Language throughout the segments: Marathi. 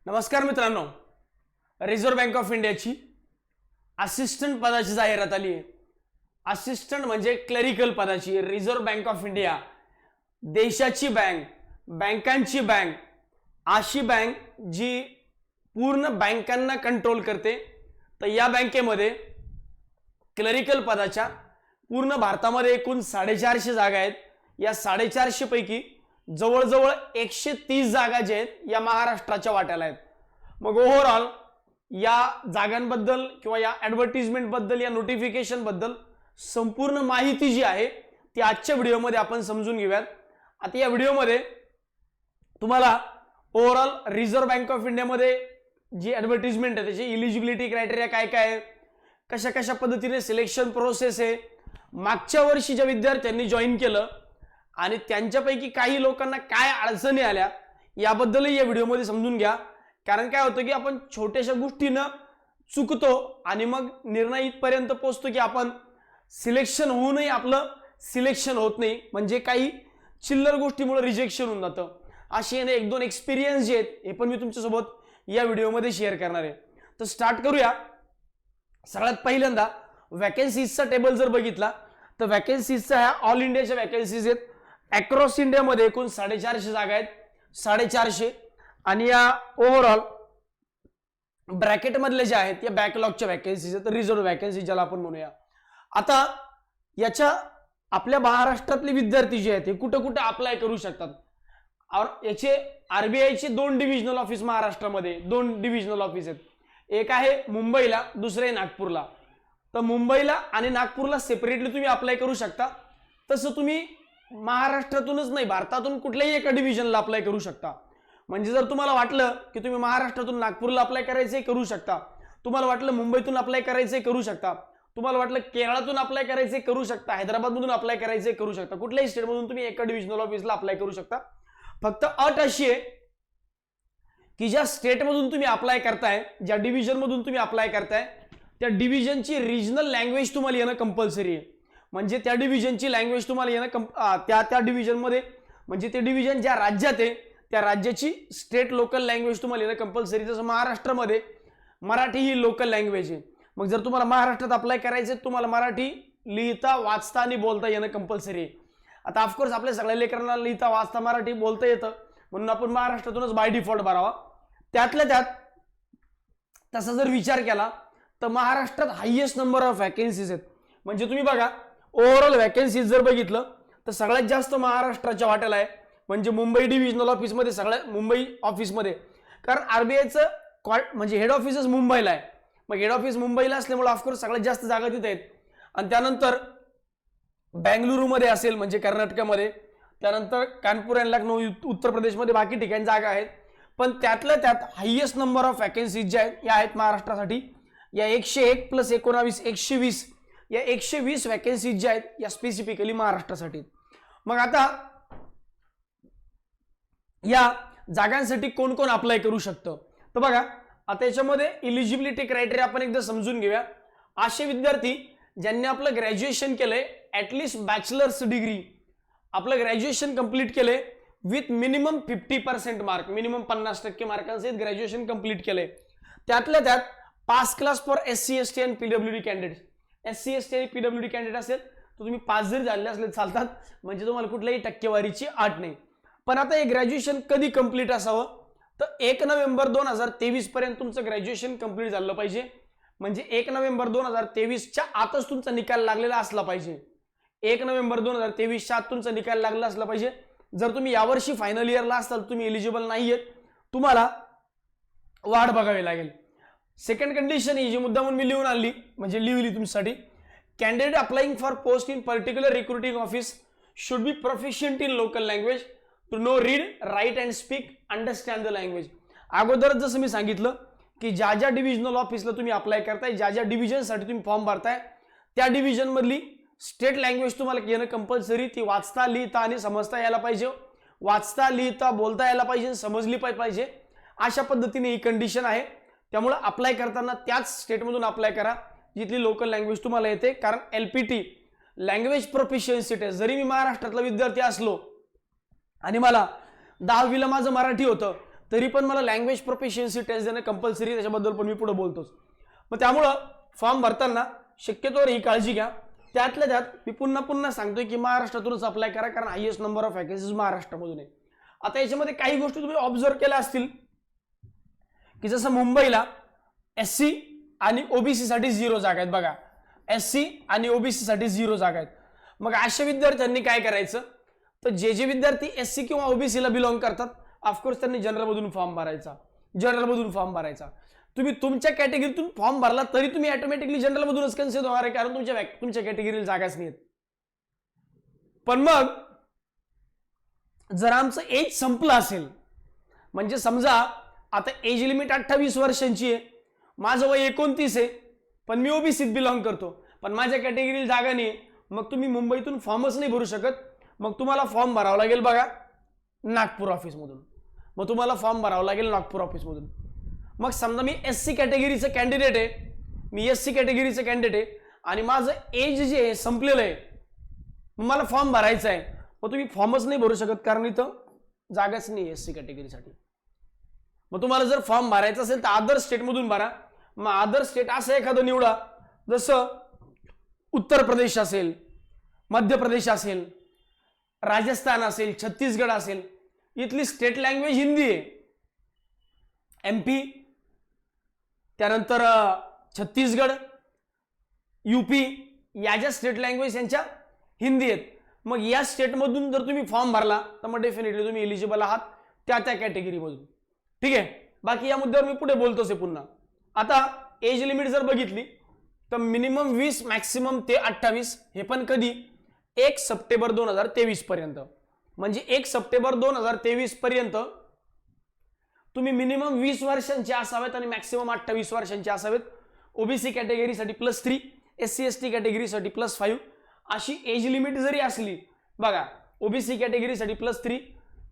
नमस्कार मित्रांनो, रिझर्व्ह बँक ऑफ इंडियाची असिस्टंट पदाची जाहिरात आली आहे। असिस्टंट म्हणजे क्लरिकल पदाची। रिझर्व्ह बँक ऑफ इंडिया देशाची बँक, बँकांची बँक, अशी बँक जी पूर्ण बँकांना कंट्रोल करते। तर या बँकेमध्ये क्लरिकल पदाच्या पूर्ण भारतामध्ये एकूण 450 जागा आहेत। या 450 पैकी जवळजवळ 130 जागा जे आहेत या महाराष्ट्राच्या वाट्याला आहेत। मग ओव्हरऑल या जागांबद्दल किंवा या ॲडव्हर्टाइजमेंट बद्दल, या नोटिफिकेशन बद्दल संपूर्ण माहिती जी आहे ती आजच्या व्हिडिओमध्ये आपण समजून घेऊयात। आता या व्हिडिओमध्ये तुम्हाला ओव्हरऑल रिझर्व्ह बँक ऑफ इंडियामध्ये जी ॲडव्हर्टाइजमेंट आहे त्याची इलिजिबिलिटी क्रायटेरिया काय काय आहे, कशा कशा पद्धतीने सिलेक्शन प्रोसेस आहे, मागच्या वर्षी ज्या विद्यार्थ्यांनी जॉईन केलं आणि त्यांच्यापैकी काही लोकांना काय अडचणी आल्या याबद्दलही या व्हिडिओमध्ये समजून घ्या। कारण काय होतं की आपण छोट्याशा गोष्टीनं चुकतो आणि मग निर्णय इथपर्यंत पोहोचतो की आपण सिलेक्शन होऊनही आपलं सिलेक्शन होत नाही, म्हणजे काही चिल्लर गोष्टीमुळे रिजेक्शन होऊन जातं। असे एक दोन एक्सपिरियन्स जे आहेत हे पण मी तुमच्यासोबत या व्हिडिओमध्ये शेअर करणार आहे। तर स्टार्ट करूया। सगळ्यात पहिल्यांदा वॅकन्सीजचा टेबल जर बघितला तर वॅकन्सीजचा ह्या ऑल इंडियाच्या वॅकन्सीज आहेत। अक्रॉस इंडियामध्ये एकूण 450 जागा आहेत, 450। आणि या ओव्हरऑल ब्रॅकेटमधले जे आहेत या बॅकलॉगच्या वॅकन्सीज आहेत, रिझर्व्ह वॅकन्सी ज्याला आपण म्हणूया। आता याच्या आपल्या महाराष्ट्रातले विद्यार्थी जे आहेत हे कुठं कुठं अप्लाय करू शकतात। याचे आरबीआयचे 2 डिव्हिजनल ऑफिस महाराष्ट्रामध्ये, 2 डिव्हिजनल ऑफिस आहेत। एक आहे मुंबईला, दुसरे आहे नागपूरला। तर मुंबईला आणि नागपूरला सेपरेटली तुम्ही अप्लाय करू शकता। तसं तुम्ही महाराष्ट्रातूनच नाही, भारतातून कुठल्याही एका डिव्हिजनला अप्लाय करू शकता। म्हणजे जर तुम्हाला वाटलं की तुम्ही महाराष्ट्रातून नागपूरला अप्लाय करायचंय करू शकता, तुम्हाला वाटलं मुंबईतून अप्लाय करायचंय करू शकता, तुम्हाला वाटलं केरळातून अप्लाय करायचंय करू शकता, हैदराबादमधून अप्लाय करायचंय करू शकता, कुठल्याही स्टेटमधून तुम्ही एका डिव्हिजनल ऑफिसला अप्लाय करू शकता। फक्त अट अशी आहे की ज्या स्टेटमधून तुम्ही अप्लाय करताय, ज्या डिव्हिजनमधून तुम्ही अप्लाय करताय त्या डिव्हिजनची रिजनल लँग्वेज तुम्हाला येणं कंपल्सरी आहे। म्हणजे त्या डिव्हिजनची लँग्वेज तुम्हाला येणं त्या डिव्हिजनमध्ये, म्हणजे ते डिव्हिजन ज्या राज्यात आहे त्या राज्याची स्टेट लोकल लँग्वेज तुम्हाला येणं कंपल्सरी। जसं महाराष्ट्रामध्ये मराठी ही लोकल लँग्वेज आहे। मग जर तुम्हाला महाराष्ट्रात अप्लाय करायचं तुम्हाला मराठी लिहिता, वाचता आणि बोलता येणं कंपल्सरी आहे। आता ऑफकोर्स आपल्या सगळ्या लेकरांना लिहिता, वाचता, मराठी बोलता येतं, म्हणून आपण महाराष्ट्रातूनच बाय डिफॉल्ट भरावा। त्यातल्या त्यात तसा जर विचार केला तर महाराष्ट्रात हायेस्ट नंबर ऑफ वॅकन्सीज आहेत। म्हणजे तुम्ही बघा ओव्हरऑल वॅकन्सीज जर बघितलं तर सगळ्यात जास्त महाराष्ट्राच्या वाट्याला आहे, म्हणजे मुंबई डिव्हिजनल ऑफिसमध्ये, सगळ्या मुंबई ऑफिसमध्ये। कारण आरबीआयचं म्हणजे हेड ऑफिसच मुंबईला आहे। मग हेड ऑफिस मुंबईला असल्यामुळे ऑफकोर्स सगळ्यात जास्त जागा तिथे आहेत। आणि त्यानंतर बेंगलुरूमध्ये असेल म्हणजे कर्नाटकामध्ये, त्यानंतर कानपूर अँड लखनौ उत्तर प्रदेशमध्ये, बाकी ठिकाणी जागा आहेत। पण त्यातल्या त्यात हायेस्ट नंबर ऑफ वॅकन्सीज ज्या आहेत या आहेत महाराष्ट्रासाठी। या 101 + 19 120, या 120 वॅकन्सीज ज्या आहेत या स्पेसिफिकली महाराष्ट्रासाठी। मग आता या जागांसाठी कोण कोण अप्लाय करू शकतं तर बघा, आता याच्यामध्ये इलिजिबिलिटी क्रायटेरिया आपण एकदा समजून घेऊया। असे विद्यार्थी ज्यांनी आपलं ग्रॅज्युएशन केलंय, ॲटलिस्ट बॅचलर्स डिग्री, आपलं ग्रॅज्युएशन कंप्लीट केलंय विथ मिनिमम 50% मार्क, मिनिमम 50% मार्कांसहित ग्रॅज्युएशन कंप्लीट केलंय। त्यातल्या त्यात pass class for SC ST आणि PWD कॅन्डिडेट। SC ST आणि PWD कॅन्डिडेट असेल तर तुम्ही पास जरी झाले असले चालतात, म्हणजे तुम्हाला कुठल्याही टक्केवारीची अट नाही। पण आता हे ग्रॅज्युएशन कधी कंप्लीट असावं तर 1 नोव्हेंबर 2023 पर्यंत तुमचं ग्रॅज्युएशन कंप्लीट झालं पाहिजे। म्हणजे 1 नोव्हेंबर 2023च्या आतच तुमचा निकाल लागलेला असला पाहिजे। 1 नोव्हेंबर 2023च्या आत तुमचा निकाल लागला असला पाहिजे। जर तुम्ही यावर्षी फायनल इयरला असाल तुम्ही एलिजिबल नाहीये, तुम्हाला वाढ बघावी लागेल। सेकंड कंडिशन ही जी मुद्दामून मी लिहून आणली, म्हणजे लिहिली तुमच्यासाठी, candidate applying for post in particular recruiting office should be proficient in local language, to know read, write and speak, understand the language. अगोदरच जसं मी सांगितलं की ज्या ज्या डिव्हिजनल ऑफिसला तुम्ही अप्लाय करताय, ज्या ज्या डिव्हिजनसाठी तुम्ही फॉर्म भरताय त्या डिव्हिजन मधली स्टेट लँग्वेज तुम्हाला येणं कंपल्सरी, ती वाचता, लिहिता आणि समजता यायला पाहिजे। वाचता, लिहिता, बोलता यायला पाहिजे, समजली पाहिजे। अशा पद्धतीने ही कंडिशन आहे। त्यामुळे अप्लाय करताना त्याच स्टेटमधून अप्लाय करा जिथली लोकल लँग्वेज तुम्हाला येते। कारण LPT लँग्वेज प्रोफिशियन्सी टेस्ट, जरी मी महाराष्ट्रातला विद्यार्थी असलो आणि मला 10वीला माझं मराठी होतं तरी पण मला लँग्वेज प्रोफिशियन्सी टेस्ट देणं कंपल्सरी, त्याच्याबद्दल पण मी पुढे बोलतोच. मग त्यामुळं फॉर्म भरताना शक्यतोवर ही काळजी घ्या. त्यातल्या त्यात मी पुन्हा सांगतोय की महाराष्ट्रातूनच अप्लाय करा, कारण हायएस्ट नंबर ऑफ वॅकन्सीज महाराष्ट्रामधून आहे. आता याच्यामध्ये काही गोष्टी तुम्ही ऑब्झर्व केल्या असतील की जसं मुंबईला SC आणि OBC साठी 0 जागा आहेत बघा, SC आणि OBC साठी 0 जागा आहेत. मग अशा विद्यार्थ्यांनी काय करायचं, तर जे विद्यार्थी SC किंवा OBC ला बिलॉंग करतात, ऑफकोर्स त्यांनी जनरलमधून फॉर्म भरायचा. तुम्ही तुमच्या कॅटेगरीतून फॉर्म भरला तरी तुम्ही ऑटोमॅटिकली जनरलमधूनच कन्सिडर होणार आहे, कारण तुमच्या कॅटेगरीला जागाच नाहीत. पण मग जर आमचं एज संपलं असेल, म्हणजे समजा आता एज लिमिट 28 वर्षांची आहे, माझं वय 29 आहे, पण मी OBCत बिलॉंग करतो, पण माझ्या कॅटेगरीला जागा नाही, मग तुम्ही मुंबईतून फॉर्मच नाही भरू शकत. मग तुम्हाला फॉर्म भरावा लागेल बघा नागपूर ऑफिसमधून. मग समजा मी SC कॅटेगरीचं कॅन्डिडेट आहे, आणि माझं एज जे आहे संपलेलं आहे, मग मला फॉर्म भरायचा आहे, मग तुम्ही फॉर्मच नाही भरू शकत, कारण इथं जागाच नाही SC कॅटेगरीसाठी. मग तुम्हाला जर फॉर्म भरायचा असेल तर अदर स्टेटमधून भरा. मग अदर स्टेट असं एखादं निवडा, जसं उत्तर प्रदेश असेल, मध्य प्रदेश असेल, राजस्थान असेल, छत्तीसगड असेल, इथली स्टेट लँग्वेज हिंदी आहे. MP, त्यानंतर छत्तीसगड, UP या ज्या स्टेट लँग्वेज यांच्या हिंदी आहेत. मग या स्टेटमधून जर तुम्ही फॉर्म भरला तर मग डेफिनेटली तुम्ही एलिजिबल आहात त्या कॅटेगरीमधून. ठीक आहे, बाकी या मुद्द्यावर मी पुढे बोलतोच आहे पुन्हा. आता एज लिमिट जर बघितली तर मिनिमम 20 मॅक्सिमम ते 28, हे पण कधी 1 सप्टेंबर 2023 पर्यंत. म्हणजे 1 सप्टेंबर 2023 पर्यंत तुम्ही मिनिमम 20 वर्षांचे असावेत आणि मॅक्सिमम 28 वर्षांचे असावेत. OBC कॅटेगरीसाठी +3, SC ST कॅटेगरीसाठी +5 अशी एज लिमिट जरी असली बघा, OBC कॅटेगरीसाठी +3,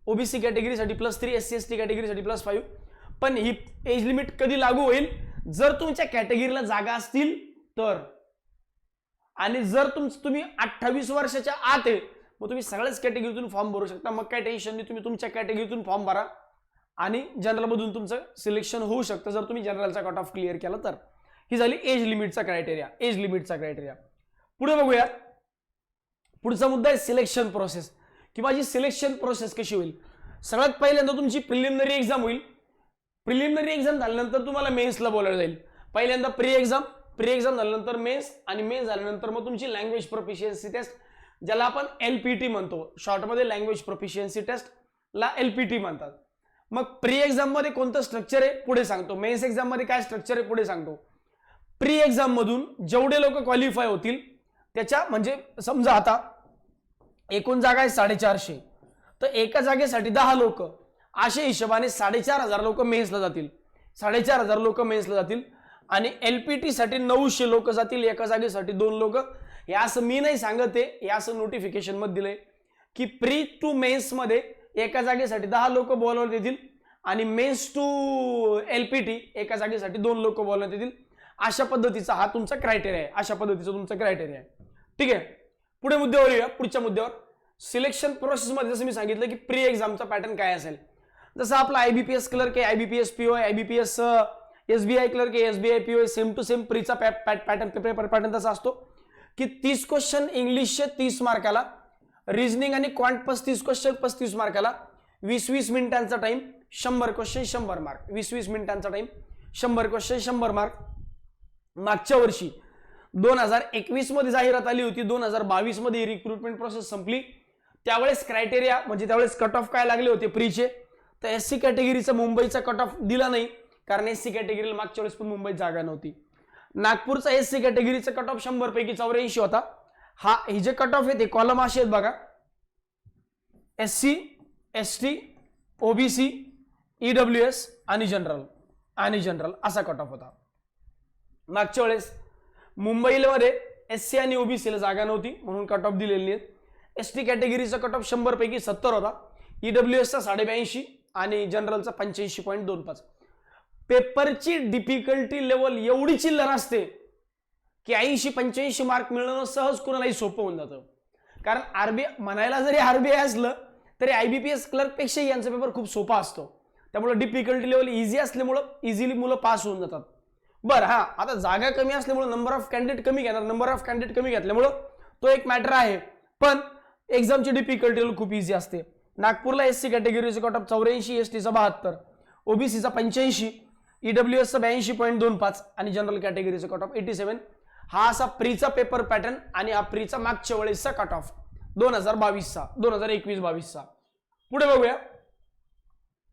OBC कॅटेगरीसाठी +3, SC ST कॅटेगरीसाठी +5. पण ही एज लिमिट कधी लागू होईल, जर तुमच्या कॅटेगरीला जागा असतील तर. आणि जर तुम्ही 28 वर्षाच्या आत आहे, मग तुम्ही सगळ्याच कॅटेगरीतून फॉर्म भरू शकता. मग काय टेन्शन नाही, तुम्ही तुमच्या कॅटेगरीतून फॉर्म भरा आणि जनरलमधून तुमचं सिलेक्शन होऊ शकतं, जर तुम्ही जनरलचा कट ऑफ क्लिअर केला तर. ही झाली एज लिमिटचा क्रायटेरिया. पुढे बघूया, पुढचा मुद्दा आहे सिलेक्शन प्रोसेस, की माझी सिलेक्शन प्रोसेस कशी होईल. सगळ्यात पहिल्यांदा तुमची प्रिलिमिनरी एक्झाम होईल. प्रिलिमिनरी एक्झाम झाल्यानंतर तुम्हाला मेन्सला बोलावलं जाईल. पहिल्यांदा प्री एक्झाम झाल्यानंतर मेन्स, आणि मेन्स झाल्यानंतर मग तुमची लँग्वेज प्रोफिशियन्सी टेस्ट, ज्याला आपण LPT म्हणतो, शॉर्टमध्ये लँग्वेज प्रोफिशियन्सी टेस्टला LPT म्हणतात. मग प्री एक्झाम मध्ये कोणतं स्ट्रक्चर आहे पुढे सांगतो, मेन्स एक्झाम मध्ये काय स्ट्रक्चर आहे पुढे सांगतो. प्री एक्झाम मधून जेवढे लोक क्वालिफाय होतील त्याच्या, म्हणजे समजा आता एकूण जागा आहे 450, तर एका जागेसाठी 10 लोक, अशा हिशोबाने 4500 लोक मेन्सला जातील. आणि LPT साठी 900 लोक जातील, एका जागेसाठी 2 लोक. हे असं मी नाही सांगत आहे, हे असं नोटिफिकेशन मध्ये दिलंय की प्री टू मेन्स मध्ये एका जागेसाठी 10 लोक बोलवण्यात येतील, आणि मेन्स टू LPT एका जागेसाठी 2 लोक बोलवण्यात येतील. अशा पद्धतीचा हा तुमचा क्रायटेरिया आहे. ठीक आहे, पुढे मुद्द्यावर येऊया. पुढच्या मुद्द्यावर सिलेक्शन प्रोसेस मध्ये जसं मी सांगितलं की प्री एक्झामचा पॅटर्न काय असेल. जसं आपला IBPS क्लर्क आहे, IBPS PO आहे, IBPS SBI क्लर्क आहे, SBI PO आहे, सेम टू सेम प्रीचा पॅटर्न तसा असतो की 30 क्वेश्चन इंग्लिशचे 30 मार्काला, रिजनिंग आणि क्वांट 35 क्वेश्चन 35 मार्काला, 20-20 मिनिटांचा टाइम, 100 क्वेश्चन 100 मार्क, 20-20 मिनिटांचा टाइम, 100 क्वेश्चन 100 मार्क. मागच्या वर्षी 2021 मध्ये जाहिरात आली होती, 2022 मध्ये रिक्रुटमेंट प्रोसेस संपली. त्यावेळेस क्रायटेरिया म्हणजे त्यावेळेस कट ऑफ काय लागले होते प्रीचे, तर SC कॅटेगरीचा मुंबईचा कट ऑफ दिला नाही, कारण SC कॅटेगरीला मागच्या वेळेस पण मुंबईत जागा नव्हती. नागपूरचा SC कॅटेगरीचा कट ऑफ 100 पैकी 84 होता. हे जे कट ऑफ आहे ते कॉलम असे आहेत बघा, SC ST OBC EWS आणि जनरल असा कट ऑफ होता. मागच्या वेळेस मुंबईमध्ये SC आणि OBC ला जागा नव्हती म्हणून कट ऑफ दिलेली आहेत. ST कॅटेगरीचा कट ऑफ 100 पैकी 70 होता, EWS चा 82 आणि जनरलचा 85.25. पेपरची डिफिकल्टी लेवल एवढी चिल्लर असते की 80-85 मार्क मिळणं सहज कोणालाही सोपं होऊन जातं. कारण म्हणायला जरी RBI असलं तरी IBPS क्लर्क पेक्षा यांचा पेपर खूप सोपा असतो. त्यामुळे डिफिकल्टी लेवल इझी असल्यामुळं इझिली मुलं पास होऊन जातात. बरं, हा आता जागा कमी असल्यामुळे नंबर ऑफ कॅन्डिडेट कमी घेणार, नंबर ऑफ कॅन्डिडेट कमी घेतल्यामुळं तो एक मॅटर आहे, पण एक्झामची डिफिकल्टी लेवल खूप इझी असते. नागपूरला एससी कॅटेगरीचा कट ऑफ 84, एसटीचा 72, ओबीसीचा 85, ईडब्ल्यूएसचा 82.25 आणि जनरल कॅटेगरीचा कट ऑफ 87. हा असा प्रीचा पेपर पॅटर्न आणि हा प्रीचा मागच्या वेळेसचा कट ऑफ 2022चा 2021-22चा. पुढे बघूया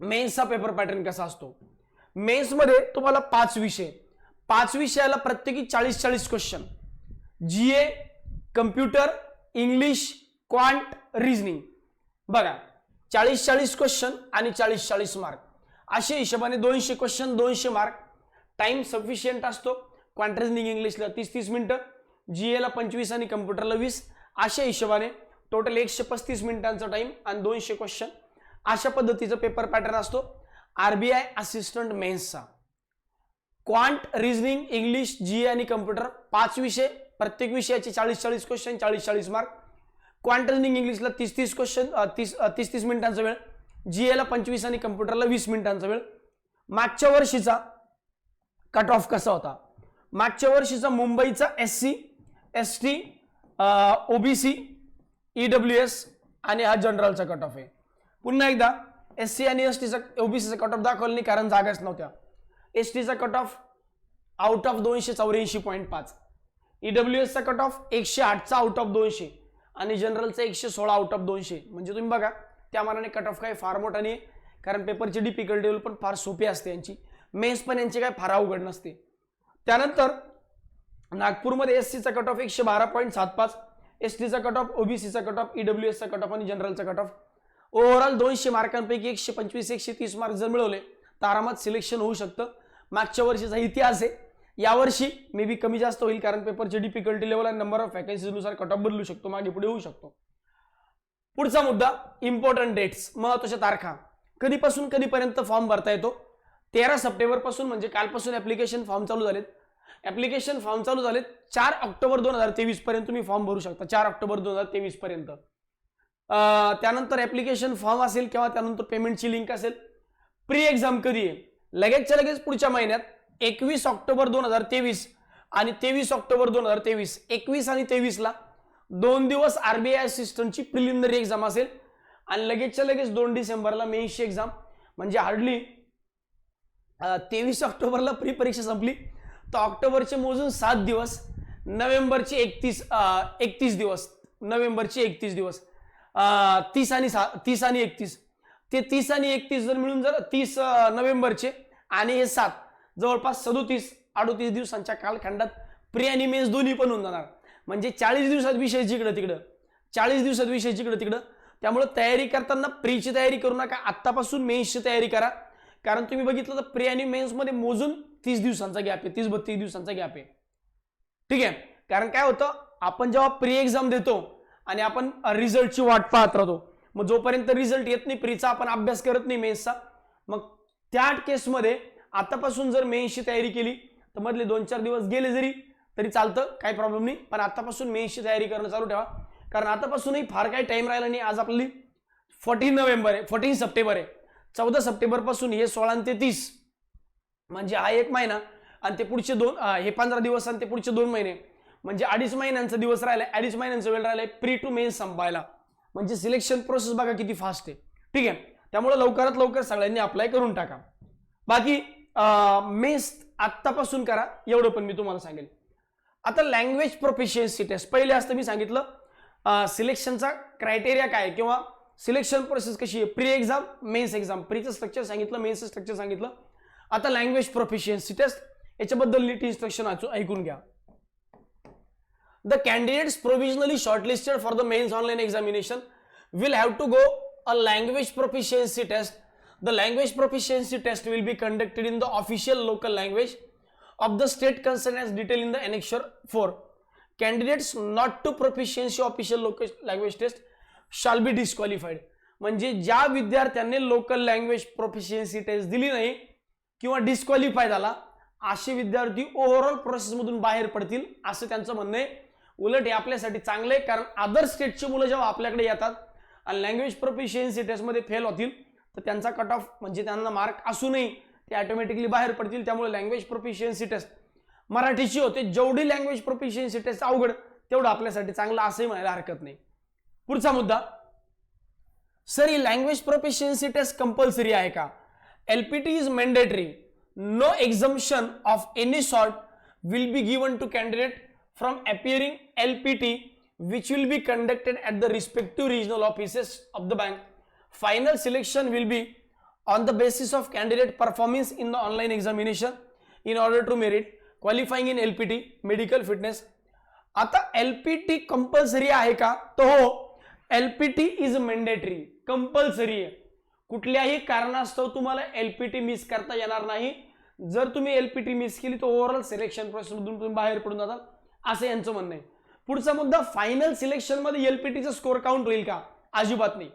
मेन्सचा पेपर पॅटर्न कसा असतो. मेन्स मध्ये तुम्हाला 5 विषय, 5 विषयाला प्रत्येकी 40-40 question, GA, computer, English, quant, reasoning. बघा 40-40 क्वेश्चन आणि 40-40 मार्क, अशा हिशोबाने 200 क्वेश्चन 200 मार्क. टाइम सफिशियंट असतो. क्वांट, रिझनिंग, इंग्लिशला 30-30 मिनिटं, जीएला 25 आणि कम्प्युटरला 20. अशा हिशोबाने टोटल 135 मिनिटांचा टाइम आणि 200 क्वेश्चन. अशा पद्धतीचा पेपर पॅटर्न असतो आरबीआय असिस्टंट मेन्सचा. क्वांट, रिझनिंग, इंग्लिश, जीए आणि कम्प्युटर 5 विषय, प्रत्येक विषयाचे 40-40 क्वेश्चन 40-40 मार्क. क्वांट, रिझनिंग, इंग्लिशला 30-30 क्वेश्चन 30-30 मिनिटांचा वेळ, जीएला 25 आणि कम्प्युटरला 20 मिनिटांचा वेळ. मागच्या वर्षीचा कट ऑफ कसा होता. मागच्या वर्षीचा मुंबईचा एससी, एसटी, ओबीसी, ईडब्ल्यूएस आणि हा जनरलचा कट ऑफ आहे. पुन्हा एकदा एससी आणि एसटीचा ओबीसीचा कट ऑफ दाखवला नाही कारण जागाच नव्हत्या. एसटीचा कट ऑफ आउट ऑफ 284.5, ईडब्ल्यूएसचा कट ऑफ 108चा आउट ऑफ 200 आणि जनरलचा 116 आउट ऑफ 200. म्हणजे तुम्ही बघा त्या मानाने कट ऑफ काही फार मोठा नाही, कारण पेपरची डिफिकल्टी लेवल पण फार सोपी असते यांची. मेन्स पण यांची काय फार अवघड नसते. त्यानंतर नागपूरमध्ये एससीचा कट ऑफ 112.75, एसटीचा कट ऑफ, ओबीसीचा कट ऑफ, ईडब्ल्यूएसचा कट ऑफ आणि जनरलचा कट ऑफ. ओव्हरऑल 200 मार्कांपैकी 125-130 मार्क जर मिळवले तर आरामात सिलेक्शन होऊ शकतं. मागच्या वर्षीचा इतिहास आहे. यावर्षी मे बी कमी जास्त होईल कारण पेपरची डिफिकल्टी लेवल आणि नंबर ऑफ वॅकन्सीनुसार कट ऑफ बदलू शकतो, मागे पुढे होऊ शकतो. पुढचा मुद्दा इम्पॉर्टंट डेट्स, महत्त्वाच्या तारखा. कधीपासून कधीपर्यंत फॉर्म भरता येतो. 13 सप्टेंबर पासून म्हणजे कालपासून ऍप्लिकेशन फॉर्म चालू झालेत. ऍप्लिकेशन फॉर्म चालू झालेत 4 ऑक्टोबर 2023 पर्यंत तुम्ही फॉर्म भरू शकता. 4 ऑक्टोबर 2023 पर्यंत. त्यानंतर ऍप्लिकेशन फॉर्म असेल किंवा त्यानंतर पेमेंटची लिंक असेल. प्री एक्झाम कधी आहे, लगेचच्या लगेच पुढच्या महिन्यात 21 ऑक्टोबर 2023 आणि 23 ऑक्टोबर 2023. 21 आणि 23ला 2 दिवस आरबीआय असिस्टंटची प्रिलिमिनरी एक्झाम असेल आणि लगेचच्या लगेच 2 डिसेंबरला मेन्सची एक्झाम. म्हणजे हार्डली 23 ऑक्टोबरला प्री परीक्षा संपली तर ऑक्टोबरचे मोजून 7 दिवस, नोव्हेंबरचे 31 दिवस, नोव्हेंबरचे 31 दिवस, 30 आणि 31. ते 30 आणि 31 जर मिळून जर 30 नोव्हेंबरचे आणि हे 7 जवळपास 37-38 दिवसांच्या कालखंडात प्री आणि मेन्स दोन्ही पण होऊन जाणार. म्हणजे 40 दिवसात विषय जिकडं तिकडं, 40 दिवसात विषय जिकडं तिकडं. त्यामुळे तयारी करताना प्रीची तयारी करू नका, आत्तापासून मेन्सची तयारी करा. कारण तुम्ही बघितलं तर प्री आणि मेन्स मध्ये मोजून 30 दिवसांचा गॅप आहे, 30-32 दिवसांचा गॅप आहे. ठीक आहे. कारण काय होतं, आपण जेव्हा प्री एक्झाम देतो आणि आपण रिझल्टची वाट पाहत राहतो, मग जोपर्यंत रिझल्ट येत नाही प्रीचा आपण अभ्यास करत नाही मेन्सचा, मग त्या केसमध्ये आतापासून जर मेन्सची तयारी केली तर मधले 2-4 दिवस गेले तरी चालतं, काही प्रॉब्लेम नाही. पण आतापासून मेन्सची तयारी करणं चालू ठेवा, कारण आतापासूनही फार काही टाइम राहिला नाही. आज आपली 14 सप्टेंबर आहे. 14 सप्टेंबर पासून हे 16 आणि 30 म्हणजे हा 1 महिना आणि ते पुढचे 2 हे 15 दिवस आणि ते पुढचे 2 महिने म्हणजे 2.5 महिन्यांचा दिवस राहिलाय, 2.5 महिन्यांचा वेळ राहिलाय प्री टू मेन्स संपायला. म्हणजे सिलेक्शन प्रोसेस बघा किती फास्ट आहे. ठीक आहे. त्यामुळे लवकरात लवकर सगळ्यांनी अप्लाय करून टाका. बाकी मेन्स आत्तापासून करा, एवढं पण मी तुम्हाला सांगेल. आता लँग्वेज प्रोफिशियन्सी टेस्ट. पहिले असतं मी सांगितलं सिलेक्शनचा क्रायटेरिया काय किंवा सिलेक्शन प्रोसेस कशी आहे. Pre exam, mains exam. प्रीचं स्ट्रक्चर सांगितलं, मेन्सचं स्ट्रक्चर सांगितलं. आता लँग्वेज प्रोफिशियन्सी टेस्ट, याच्याबद्दल नीट इन्स्ट्रक्शन ऐकून घ्या. The candidates provisionally shortlisted for the mains online examination will have to go a language proficiency test. The language proficiency test will be conducted in the official local language of the state concerned as detailed in the annexure 4. Candidates not to proficiency official local language test shall be disqualified. म्हणजे ज्या विद्यार्थ्यांनी लोकल लँग्वेज प्रोफिशियन्सी टेस्ट दिली नाही किंवा डिस्क्वालिफाय झाला असे विद्यार्थी ओव्हरऑल प्रोसेस मधून बाहेर पडतील असं त्यांचं म्हणणं आहे. उलट हे आपल्यासाठी चांगलं आहे, कारण अदर स्टेटची मुलं जेव्हा आपल्याकडे येतात आणि लँग्वेज प्रोफिशियन्सी टेस्ट मध्ये फेल होतील तर त्यांचा कट ऑफ म्हणजे त्यांना मार्क असूनही ते ऑटोमॅटिकली बाहेर पडतील. त्यामुळे लँग्वेज प्रोफिशियन्सी टेस्ट मराठीची होते. जेवढी लँग्वेज प्रोफिशियन्सी टेस्ट अवघड तेवढं आपल्यासाठी चांगलं असंही म्हणायला हरकत नाही. पुढचा मुद्दा, सर ही लँग्वेज प्रोफिशियन्सी टेस्ट कंपल्सरी आहे का? LPT is mandatory. No exemption of any sort will be given to candidate from appearing LPT which will be conducted at the respective regional offices of the bank. Final selection will be on the basis of candidate performance in the online examination in order to merit qualifying in LPT medical fitness. आता LPT कंपल्सरी आहे का? तो हो, LPT इज मॅन्डेटरी, कंपल्सरी आहे. कुठल्याही कारणास्तव तुम्हाला LPT मिस करता येणार नाही. जर तुम्ही LPT मिस केली तर ओव्हरऑल सिलेक्शन प्रोसेस मधून तुम्ही बाहेर पडून जाता, असं यांचं म्हणणं आहे. पुढचा मुद्दा, फायनल सिलेक्शन मध्ये LPTचा स्कोर काउंट होईल का? अजिबात नाही.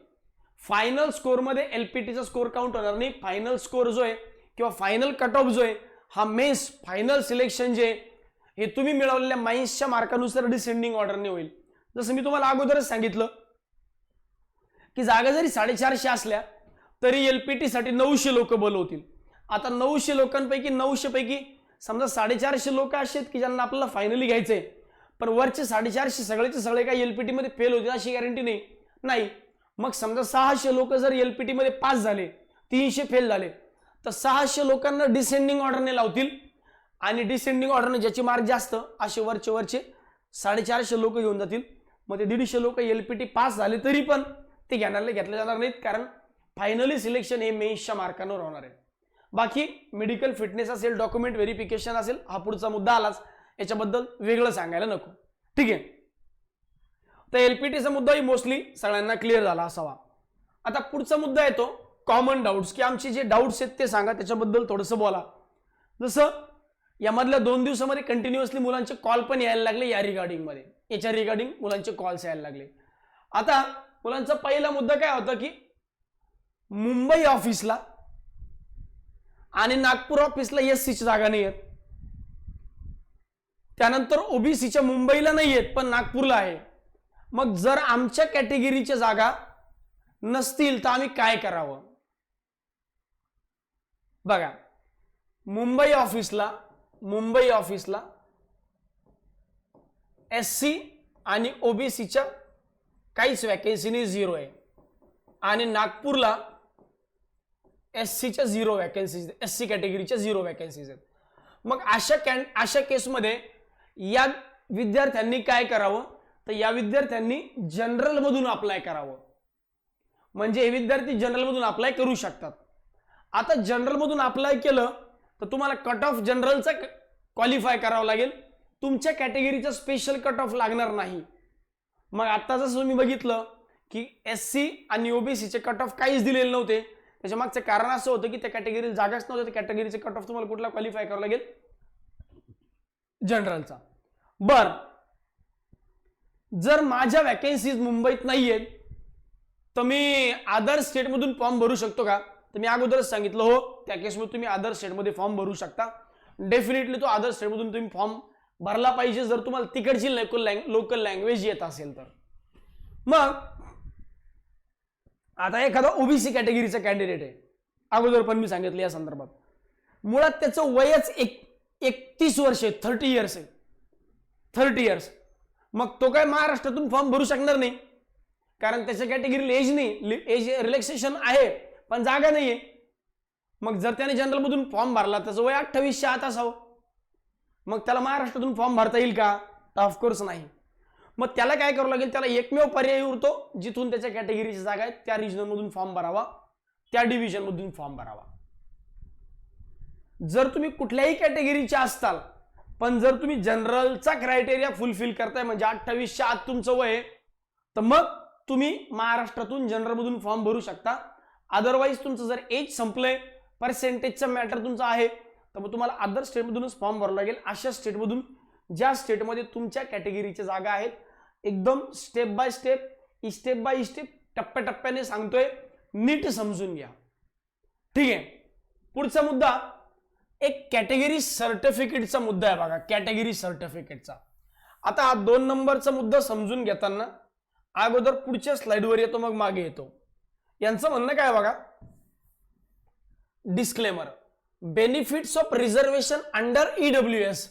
फायनल स्कोर मध्ये LPTचा स्कोर काउंट होणार नाही. फायनल स्कोर जो आहे किंवा फायनल कट ऑफ जो आहे हा मेन्स फायनल सिलेक्शन जे हे तुम्ही मिळवलेल्या माइन्सच्या मार्कानुसार डिसेंडिंग ऑर्डरने होईल. जसं मी तुम्हाला अगोदरच सांगितलं की जागा जरी 450 असल्या तरी LPT साठी 900 लोक बोलवतील. आता 900 लोकांपैकी 900 पैकी समजा 450 लोक असे आहेत की ज्यांना आपल्याला फायनली घ्यायचंय, पण वरचे 450 सगळेचे सगळे काही LPT मध्ये फेल होतील अशी गॅरंटी नाही. मग समजा 600 लोक जर LPT मध्ये पास झाले, 300 फेल झाले, तर 600 लोकांना डिसेंडिंग ऑर्डरने लावतील आणि डिसेंडिंग ऑर्डरने ज्याचे मार्क जास्त असे वरचे 450 लोक घेऊन जातील. मग ते 150 लोक LPT पास झाले तरी पण ते घेतले जाणार नाहीत, कारण फायनली सिलेक्शन हे मेन्सच्या मार्कांवर होणार आहे. बाकी मेडिकल फिटनेस असेल, डॉक्युमेंट व्हेरिफिकेशन असेल, हा पुढचा मुद्दा आलाच, याच्याबद्दल वेगळं सांगायला नको. ठीक आहे, तर LPTचा मुद्दाही मोस्टली सगळ्यांना क्लिअर झाला असावा. आता पुढचा मुद्दा येतो कॉमन डाऊट्स, की आमचे जे डाऊट्स आहेत ते सांगा, त्याच्याबद्दल थोडंसं बोला. जसं यामधल्या 2 दिवसामध्ये कंटिन्युअसली मुलांचे कॉल पण यायला लागले या रिगार्डिंग मध्ये, याच्या रिगार्डिंग मुलांचे कॉल्स यायला लागले. आता मुलांचा पहिला मुद्दा काय होता की मुंबई ऑफिसला आणि नागपूर ऑफिसला SCची जागा नाही आहेत, त्यानंतर ओबीसीच्या मुंबईला नाही आहेत पण नागपूरला आहे. मग जर आमच्या कॅटेगरीच्या जागा नसतील तर आम्ही काय करावं? बघा, मुंबई ऑफिसला SC आणि ओबीसीच्या काहीच वॅकन्सी नाही, 0 आहे, आणि नागपूरला SCच्या 0 वॅकन्सीज, SC कॅटेगरीच्या 0 वॅकन्सीज आहेत. मग अशा केसमध्ये या विद्यार्थ्यांनी काय करावं? तर या विद्यार्थ्यांनी जनरल मधून अप्लाय करावं. म्हणजे हे विद्यार्थी जनरल मधून अप्लाय करू शकतात. आता जनरल मधून अप्लाय केलं तर तुम्हाला कट ऑफ जनरलचा क्वालिफाय करावं लागेल, तुमच्या कॅटेगरीचा स्पेशल कट ऑफ लागणार नाही. मग आता जसं तुम्ही बघितलं की SC आणि ओबीसीचे कट ऑफ काहीच दिलेले नव्हते, त्याच्या मागचं कारण असं होतं की त्या कॅटेगरीला जागाच नव्हतं. त्या कॅटेगरीचे कट ऑफ तुम्हाला कुठला क्वालिफाय करावं लागेल? जनरलचा. बर, जर माझ्या वॅकन्सीज मुंबईत नाहीयेत तर मी अदर स्टेटमधून फॉर्म भरू शकतो का? तर मी अगोदरच सांगितलं हो, त्या केसमध्ये तुम्ही अदर स्टेटमध्ये फॉर्म भरू शकता. डेफिनेटली तो अदर स्टेटमधून तुम्ही फॉर्म भरला पाहिजे जर तुम्हाला तिकडची लोकल लँग्वेज येत असेल तर. मग आता एखादा ओबीसी कॅटेगरीचा कॅन्डिडेट आहे, अगोदर पण मी सांगितलं या संदर्भात, मुळात त्याचं वयच 31 वर्ष आहे, 30 इयर्स आहे, 30 इयर्स. मग तो काय महाराष्ट्रातून फॉर्म भरू शकणार नाही, कारण त्याच्या कॅटेगरीला एज नाही, एज रिलॅक्सेशन आहे पण जागा नाहीये. मग जर त्याने जनरल मधून फॉर्म भरला, त्याचं वय 28च्या आत असावं, मग त्याला महाराष्ट्रातून फॉर्म भरता येईल का? तर ऑफकोर्स नाही. मग त्याला काय करावं लागेल? त्याला एकमेव पर्याय उरतो, जिथून त्याच्या कॅटेगरीची जागा आहे त्या रिजन मधून फॉर्म भरावा, त्या डिव्हिजन मधून फॉर्म भरावा. जर तुम्ही कुठल्याही कॅटेगरीचे असताल पण जर तुम्ही जनरलचा क्रायटेरिया फुलफिल करताय, म्हणजे 28च्या आत तुमचं वय, तर मग तुम्ही महाराष्ट्रातून जनरल मधून फॉर्म भरू शकता. अदरवाईज तुमचं जर एज संपलंय, पर्सेंटेजचा मॅटर तुमचा आहे, तर मग तुम्हाला अदर स्टेटमधूनच फॉर्म भरावा लागेल. अशा स्टेटमधून ज्या स्टेटमध्ये तुमच्या कॅटेगरीच्या जागा आहेत. एकदम स्टेप बाय स्टेप टप्प्याटप्प्याने सांगतोय, नीट समजून घ्या. ठीक आहे, पुढचा मुद्दा एक कॅटेगरी सर्टिफिकेटचा मुद्दा आहे. बघा, कॅटेगरी सर्टिफिकेटचा. आता हा 2 नंबरचा मुद्दा समजून घेताना अगोदर पुढच्या स्लाइडवर येतो, मग मागे येतो. यांचं म्हणणं काय बघा, disclaimer, benefits of reservation under EWS,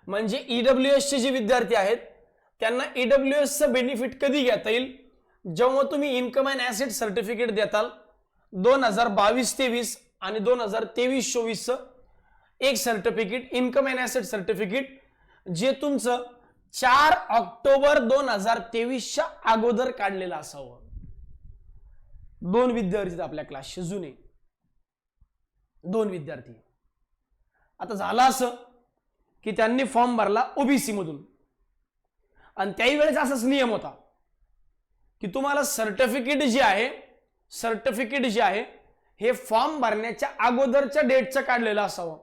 म्हणजे ईडब्ल्यूएस चे जे विद्यार्थी आहेत त्यांना ईडब्ल्यूएस चं बेनिफिट कधी घेता येईल, जेव्हा तुम्ही इन्कम अँड ऍसेट सर्टिफिकेट देताल 2022-23 आणि 2023-24 एक certificate, income and asset certificate, जे तुमचं 4 ऑक्टोबर 2023 अगोदर काढलेलं असावं. 2 विद्यार्थी आपल्या क्लासचे जुने 2 विद्यार्थी. आता झालं असं की त्यांनी फॉर्म भरला ओबीसी मधून आणि त्याही वेळेस असाच नियम होता की तुम्हाला सर्टिफिकेट जे आहे हे फॉर्म भरण्याच्या अगोदरच्या डेटचं काढलेलं असावं.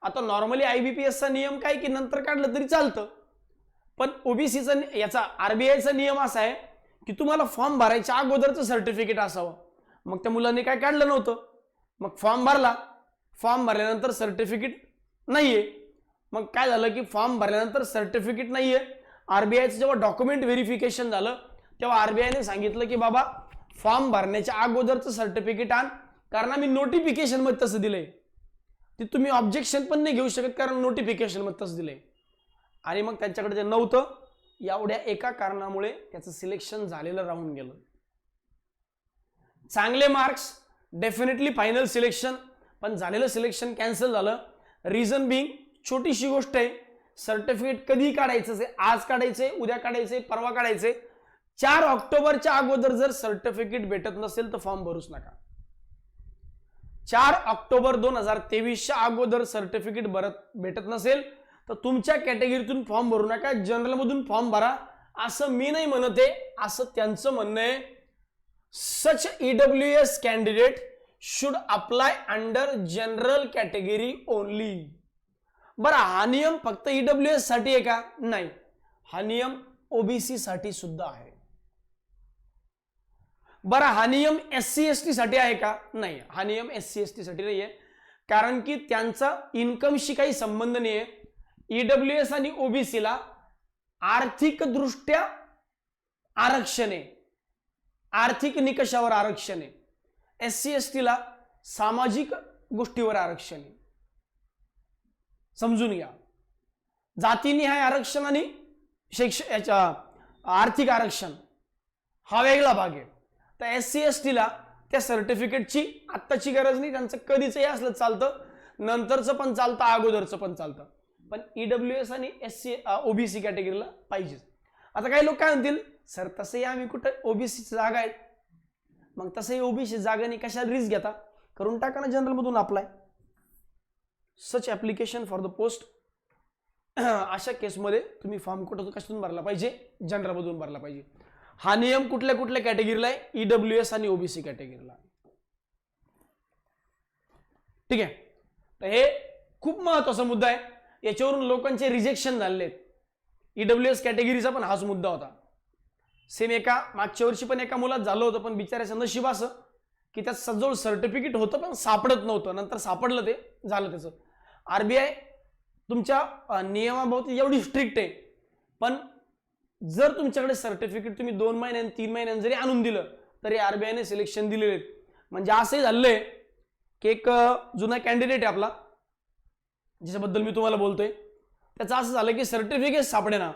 आता नॉर्मली आयबीपीएसचा नियम काय की नंतर काढलं तरी चालतं, पण ओबीसीचा याचा आरबीआयचा नियम असा आहे की तुम्हाला फॉर्म भरायच्या अगोदरचं सर्टिफिकेट असावं. मग त्या मुलांनी काय काढलं नव्हतं, मग फॉर्म भरला, फॉर्म भरल्यानंतर सर्टिफिकेट नाहीये. मग काय झालं की फॉर्म भरल्यानंतर सर्टिफिकेट नाहीये, आरबीआयचं जेव्हा डॉक्युमेंट व्हेरिफिकेशन झालं तेव्हा आरबीआयने सांगितलं की बाबा फॉर्म भरण्याच्या अगोदरचं सर्टिफिकेट आण, कारण आम्ही नोटिफिकेशन मध्ये तसं दिलंय. ते तुम्ही ऑब्जेक्शन पण नाही घेऊ शकत कारण नोटिफिकेशन मध्ये तसं दिलंय. आणि मग त्यांच्याकडे ते नव्हतं, एवढ्या एका कारणामुळे त्याचं सिलेक्शन झालेलं राहून गेलं. चांगले मार्क्स, डेफिनेटली फायनल सिलेक्शन, पण झालेलं सिलेक्शन कॅन्सल झालं. रिझन बिंग, छोटीशी गोष्ट आहे, सर्टिफिकेट कधी काढायचं, आज काढायचंय, उद्या काढायचंय, परवा काढायचंय. 4 ऑक्टोबरच्या अगोदर जर सर्टिफिकेट भेटत नसेल तर फॉर्म भरूच नका. 4 ऑक्टोबर 2023च्या अगोदर सर्टिफिकेट भेटत नसेल तर तुमच्या कॅटेगरीतून फॉर्म भरू नका, जनरल मधून फॉर्म भरा. असं मी नाही म्हणत आहे, असं त्यांचं म्हणणं आहे. Such EWS candidate should apply under general category only. बरं, हा नियम फक्त ईडब्ल्यूएस साठी आहे का? नाही, हा नियम ओबीसी साठी सुद्धा आहे. बरं, हा नियम एससी एसटी साठी आहे का? नाही, हा नियम एससी एसटी साठी नाहीये, कारण की त्यांचा इन्कमशी काही संबंध नाहीये. ईडब्ल्यूएस आणि ओबीसीला आर्थिक दृष्ट्या आरक्षण आहे, आर्थिक निकषावर आरक्षण आहे. एससी एसटीला सामाजिक गोष्टीवर आरक्षण आहे. समजून घ्या, जातीनिहाय आरक्षण आणि आर्थिक आरक्षण हा वेगळा भाग आहे. तर एससी एसटीला त्या सर्टिफिकेटची आत्ताची गरज नाही, त्यांचं कधीचही असलं चालतं, नंतरचं पण चालतं, अगोदरचं पण चालतं. पण ईडब्ल्यूएस आणि एससी ओबीसी कॅटेगरीला पाहिजेच. आता काही लोक काय म्हणतील, सर तसंही आम्ही कुठं ओबीसी जागा आहेत, मग तसंही ओबीसी जागाने कशाला रिस्क घेता, करून टाका ना जनरल मधून apply. Such application for the post. अशा केसमध्ये तुम्ही फॉर्म कुठं कशातून भरला पाहिजे? जनरल मधून भरला पाहिजे. हा नियम कुठल्या कुठल्या कॅटेगरीला आहे? ईडब्ल्यूएस आणि ओबीसी कॅटेगरीला. ठीक आहे, तर हे खूप महत्वाचा मुद्दा आहे, याच्यावरून लोकांचे रिजेक्शन झालेले आहेत. ईडब्ल्यूएस कॅटेगरीचा पण हाच मुद्दा होता. सेम मागच्या वर्षी पण एका मुलात झालं होतं, पण बिचाऱ्याचं नशीब असं की त्यात सजवळ सर्टिफिकेट होतं पण सापडत नव्हतं, नंतर सापडलं, ते झालं त्याचं. आरबीआय तुमच्या नियमाभोवती एवढी स्ट्रिक्ट आहे, पण जर तुमच्याकडे सर्टिफिकेट तुम्ही 2 महिन्यांनी 3 महिन्यांनी जरी आणून दिलं तरी आरबीआयने सिलेक्शन दिलेले आहेत. म्हणजे असंही झालंय की एक जुना कॅन्डिडेट आहे आपला, ज्याच्याबद्दल मी तुम्हाला बोलतोय, त्याचं असं झालं की सर्टिफिकेट सापडेना.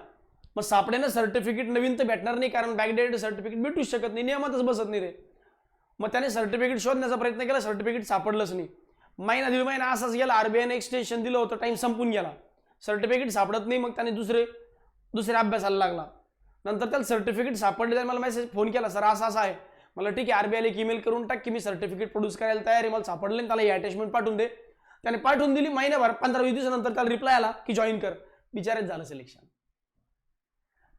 मग सापडेना सर्टिफिकेट नवीन तर भेटणार नाही, कारण बॅकडेटेड सर्टिफिकेट भेटूच शकत नाही, नियमातच बसत नाही ते. मग त्याने सर्टिफिकेट शोधण्याचा प्रयत्न केला, सर्टिफिकेट सापडलंच नाही. महिना 1.5 महिना असाच गेला, आरबीआयने एक्सटेन्शन दिलं होतं, टाइम संपून गेला, सर्टिफिकेट सापडत नाही. मग त्याने दुसऱ्या अभ्यासाला लागला. नंतर त्याला सर्टिफिकेट सापडले, त्याने मला मेसेज फोन केला, सर असं असं आहे. मला ठीक आहे, आरबीआयला एक ईमेल करून टाक की मी सर्टिफिकेट प्रोड्यूस करायला तयार आहे, मला सापडले, त्याला ही अटॅचमेंट पाठवून दे. त्याने पाठवून दिली. महिनाभर 15-20 दिवसानंतर त्याला रिप्लाय आला की जॉईन कर. बिचारेच झालं सिलेक्शन.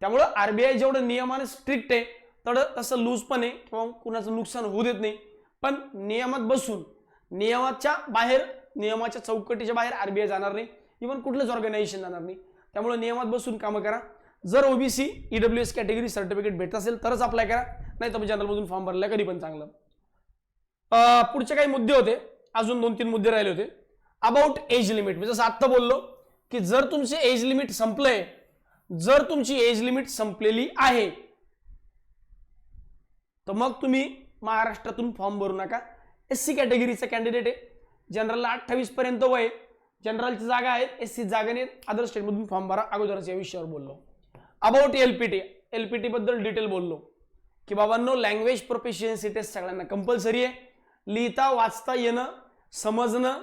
त्यामुळं आरबीआय जेवढं नियमाने स्ट्रिक्ट आहे तेवढं तसं लूज पण आहे, किंवा कुणाचं नुकसान होऊ देत नाही. पण नियमात बसून, नियमाच्या बाहेर, नियमाच्या चौकटीच्या बाहेर आरबीआय जाणार नाही, इव्हन कुठलंच ऑर्गनायझेशन जाणार नाही. त्यामुळे नियमात बसून कामं करा. जर ओबीसी ईडब्ल्यूएस कॅटेगरी सर्टिफिकेट भेटत असेल तरच अप्लाय करा, नाही तर जनरल मधून फॉर्म भरला कधी पण चांगलं. पुढचे काही मुद्दे होते, अजून 2-3 मुद्दे राहिले होते. अबाउट एज लिमिट, मी जसं आत्ता बोललो की जर तुमचे एज लिमिट संपलंय, जर तुमची एज लिमिट संपलेली आहे तर मग तुम्ही महाराष्ट्रातून फॉर्म भरू नका. एससी कॅटेगरीचा कॅन्डिडेट आहे, जनरलला 28 पर्यंत वय, जनरलची जागा आहेत, एससी जागा नाही, अदर स्टेटमधून फॉर्म भरा, अगोदरच या विषयावर बोललो. अबाउट एलपीटी, एलपीटी बद्दल डिटेल बोललो की बाबांनो लँग्वेज प्रोफिशियन्सी टेस्ट सगळ्यांना कंपल्सरी आहे. लिहिता वाचता येणं समजणं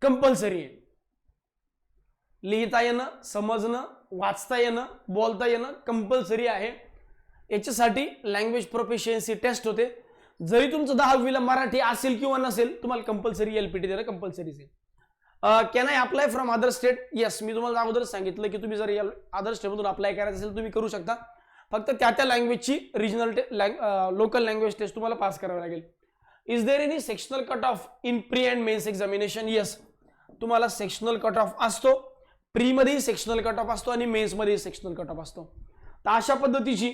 कंपल्सरी आहे. लिहिता येणं समजणं वाचता येणं बोलता येणं कंपल्सरी आहे. याच्यासाठी लँग्वेज प्रोफिशियन्सी टेस्ट होते. जरी तुमचं 10वीला मराठी असेल किंवा नसेल, तुम्हाला कंपल्सरी एलपीटी देणं कंपल्सरी आहे. Can I apply from other state? Yes, मी तुम्हाला अगोदरच सांगितलं की तुम्ही जर अदर स्टेटमधून अप्लाय करायचं असेल तुम्ही करू शकता. फक्त त्या लँग्वेजची रिजनल लोकल लँग्वेज टेस्ट तुम्हाला पास करावी लागेल. Is there any sectional cut off in pre and mains examination? Yes, तुम्हाला सेक्शनल कट ऑफ असतो. प्री मध्ये सेक्शनल कट ऑफ असतो आणि मेन्स मध्ये सेक्शनल कट ऑफ असतो. तर अशा पद्धतीची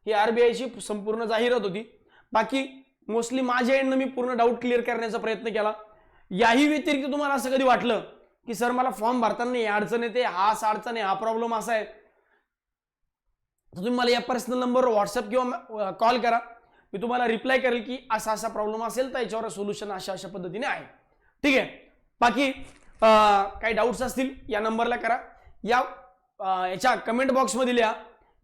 ही आरबीआयची संपूर्ण जाहिरात होती. बाकी मोस्टली माझ्या एंडनं मी पूर्ण डाऊट क्लिअर करण्याचा प्रयत्न केला. याही व्यतिरिक्त तुम्हाला असं कधी वाटलं की सर मला फॉर्म भरताना ही अडचण येते, हा असा अडचण आहे, हा प्रॉब्लेम असा आहे, तर तुम्ही मला या पर्सनल नंबरवर व्हॉट्सअप किंवा कॉल करा. मी तुम्हाला रिप्लाय करेल की असा असा प्रॉब्लेम असेल तर याच्यावर सोल्युशन अशा अशा पद्धतीने आहे. ठीक आहे. बाकी काही डाऊट्स असतील या नंबरला करा. याच्या कमेंट बॉक्समध्ये लिहा.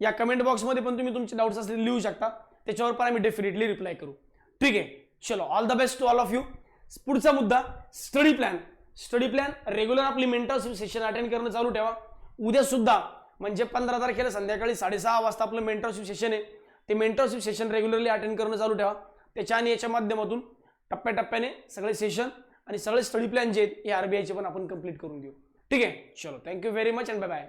या कमेंट बॉक्समध्ये पण तुम्ही तुमचे डाऊट्स असतील लिहू शकता. त्याच्यावर पण आम्ही डेफिनेटली रिप्लाय करू. ठीक आहे. चलो, all the best to all of you. पुढचा मुद्दा study plan. Study plan regular आपली मेंटरशिप सेशन अटेंड करणं चालू ठेवा. उद्या सुद्धा म्हणजे 15 तारखेला संध्याकाळी 6:30 वाजता आपलं मेंटरशिप सेशन आहे. ते मेंटरशिप सेशन रेग्युलरली अटेंड करणं चालू ठेवा. त्याच्या आणि याच्या माध्यमातून टप्प्याटप्प्याने सगळे सेशन आणि सगळे स्टडी प्लॅन जे आहेत हे आरबीआयचे पण आपण कंप्लीट करून देऊ. ठीक आहे. चलो, thank you very much and bye bye.